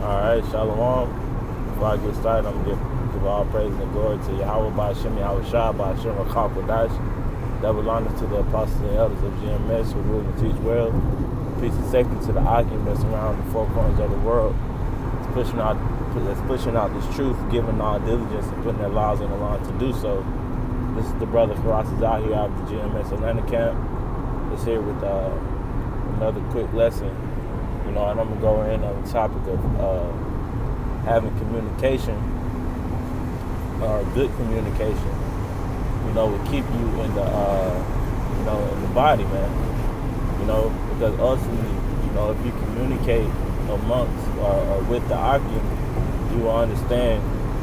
Alright, Shalom. Before I get started, I'm going to give all praise and glory to Yahweh Ba'Shem, Yahweh Shah, Ba'Shem, Rakha Kodash. Double honor to the apostles and elders of GMS who rule and teach well. Peace and safety to the occupants around the four corners of the world. It's pushing out this truth, giving all diligence and putting their lives on the line to do so. This is the brother Karas is out here out of the GMS Atlanta camp. It's here with another quick lesson. And I'm going to go in on the topic of having communication, or good communication, will keep you in the body, man. Because ultimately, if you communicate amongst or with the Akim, you will understand,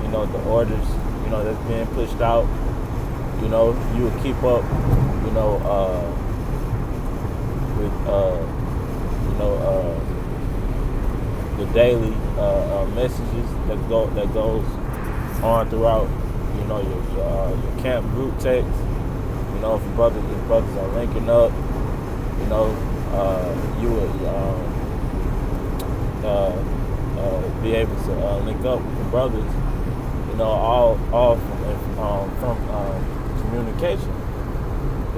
the orders, that's being pushed out. You will keep up, with, the daily messages that goes on throughout, your camp group text. If your brothers are linking up, you would be able to link up with the brothers. All from communication.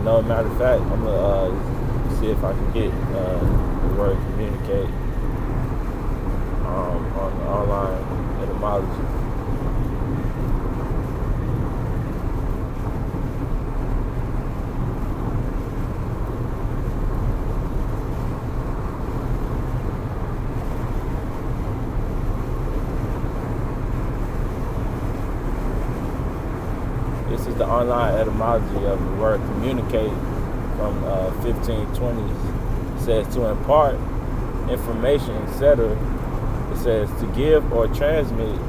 Matter of fact, I'm gonna see if I can get the word communicate on the online etymology. This is the online etymology of the word communicate from 1520s. It says to impart information, etc. It says to give or transmit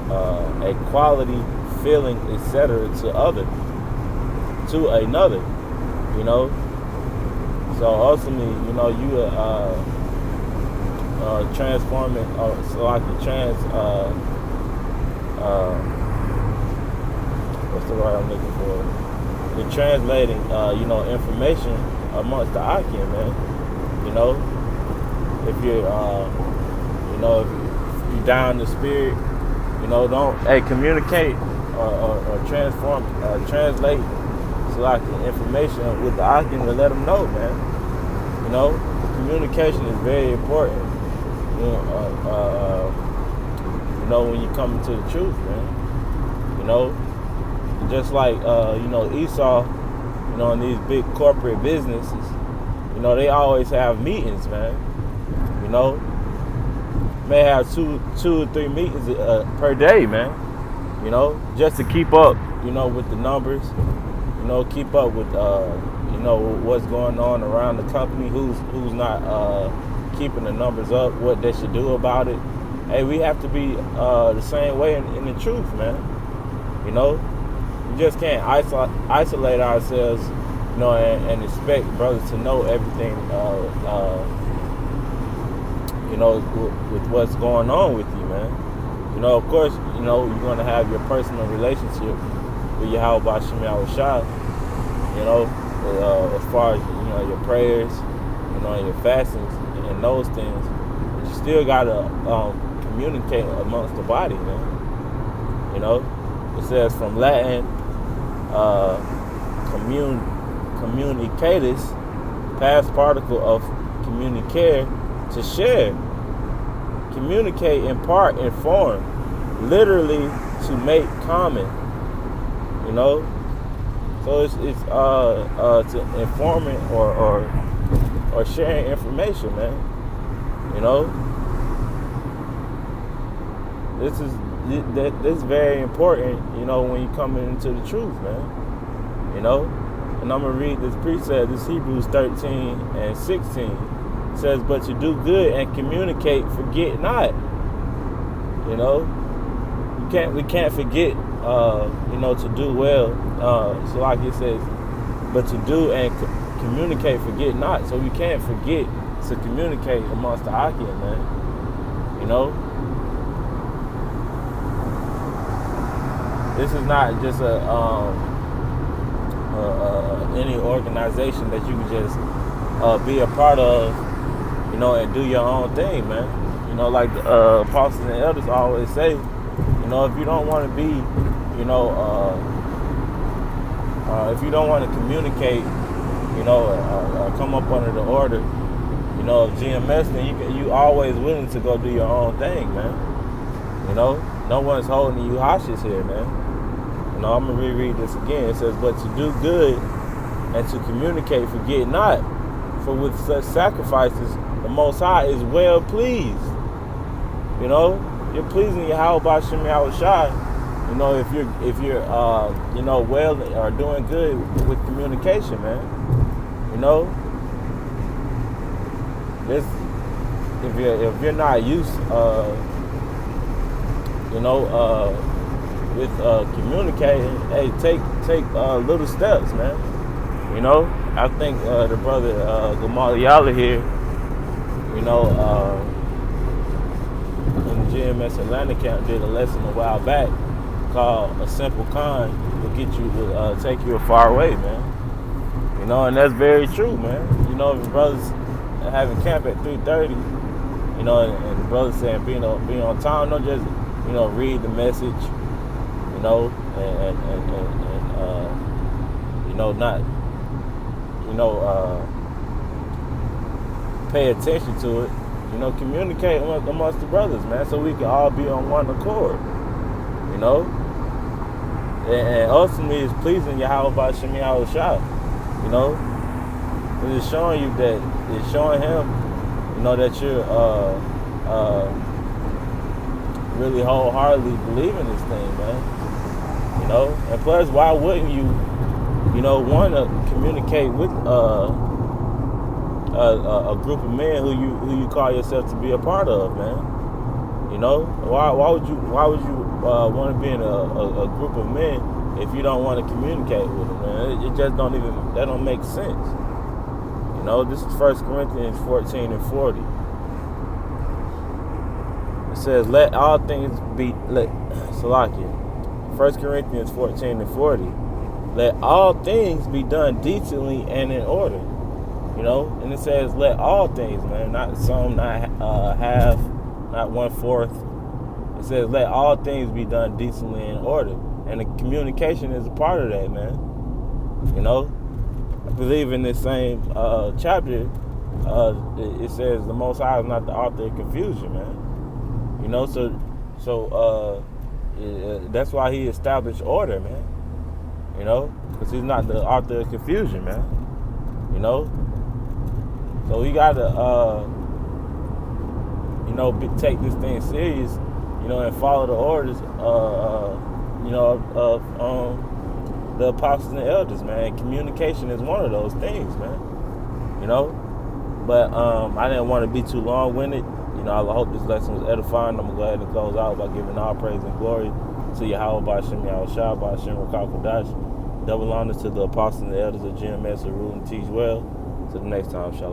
a quality, feeling, etc. to another. So ultimately, you transform it, so like you what's the word I'm looking for? You're translating, information amongst the Akim, man. If you're, if you're down the spirit, don't, communicate or transform, translate, so like the information with the Akim to let them know, man. Communication is very important. When you come into the truth, man. Just like, Esau, in these big corporate businesses, they always have meetings, man. May have two or three meetings per day, man. Just to keep up, with the numbers, keep up with, what's going on around the company, who's not keeping the numbers up, what they should do about it. Hey, we have to be the same way in the truth, man. We just can't isolate ourselves, and expect brothers to know everything, with what's going on with you, man. Of course, you're going to have your personal relationship with Yahweh Ba'Shem Yahweh Shah, as far as, your prayers, and your fastings and those things. But you still got to communicate amongst the body, man. It says from Latin, communicatus, past particle of communicare, to share. Communicate, impart, inform. Literally to make common. So it's to informing or sharing information, man. This is very important, when you come into the truth, man. And I'm gonna read this precept. This Hebrews 13 and 16. It says, but to do good and communicate, forget not. We can't forget, to do well. So like it says, but to do and communicate, forget not. So we can't forget to communicate amongst the Akim, man. This is not just any organization that you can just be a part of, and do your own thing, man. You know, like the apostles and elders always say, you know, if you don't want to be, you know, if you don't want to communicate, you know, come up under the order, you know, of GMS, then you always willing to go do your own thing, man. You know, no one's holding you hostage here, man. You know, I'm gonna reread this again. It says, "But to do good and to communicate, forget not, for with such sacrifices, the Most High is well pleased." You know, you're pleasing Yahweh B'Shem Yahushua. You know, if you're you know, well or doing good with communication, man. You know, this if you're not used, you know, with communicating, hey, take little steps, man. You know, I think the brother Gamaliel here, you know, in the GMS Atlanta camp did a lesson a while back called "A Simple Kind Will Get You to Take You a Far Way," man. You know, and that's very true, man. You know, if the brothers having camp at 3:30, you know, and the brothers saying being on time, don't just, you know, read the message, you know, and you know, not, you know, pay attention to it. You know, communicate amongst the brothers, man, so we can all be on one accord. You know, and ultimately it's pleasing Yahweh B'Shem Yahushua. You know, it's showing you that, it's showing him, you know, that you're really wholeheartedly believing this thing, man. You know, and plus, why wouldn't you, you know, want to communicate with a group of men who you call yourself to be a part of, man? You know, why would you want to be in a group of men if you don't want to communicate with them, man? It just that don't make sense. You know, this is 1 Corinthians 14 and 40. It says, "Let all things be Salakia." 1 Corinthians 14 and 40. "Let all things be done decently and in order." You know, and it says, "Let all things," man, not some, not half, not 1/4. It says, "Let all things be done decently and in order," and the communication is a part of that, man. You know, I believe in this same chapter, it says the Most High is not the author of confusion, man. You know, so that's why He established order, man. You know, because He's not the author of confusion, man. You know, so we gotta, you know, take this thing serious, you know, and follow the orders, you know, of the apostles and elders, man. Communication is one of those things, man. You know, but I didn't want to be too long-winded. You know, I hope this lesson was edifying. I'm gonna go ahead and close out by giving all praise and glory to Yahweh B'Shem Yahushua, B'Shem Rakal Kodash. Double honors to the apostles and the elders of GMS who rule and teach well. Till the next time, shalom.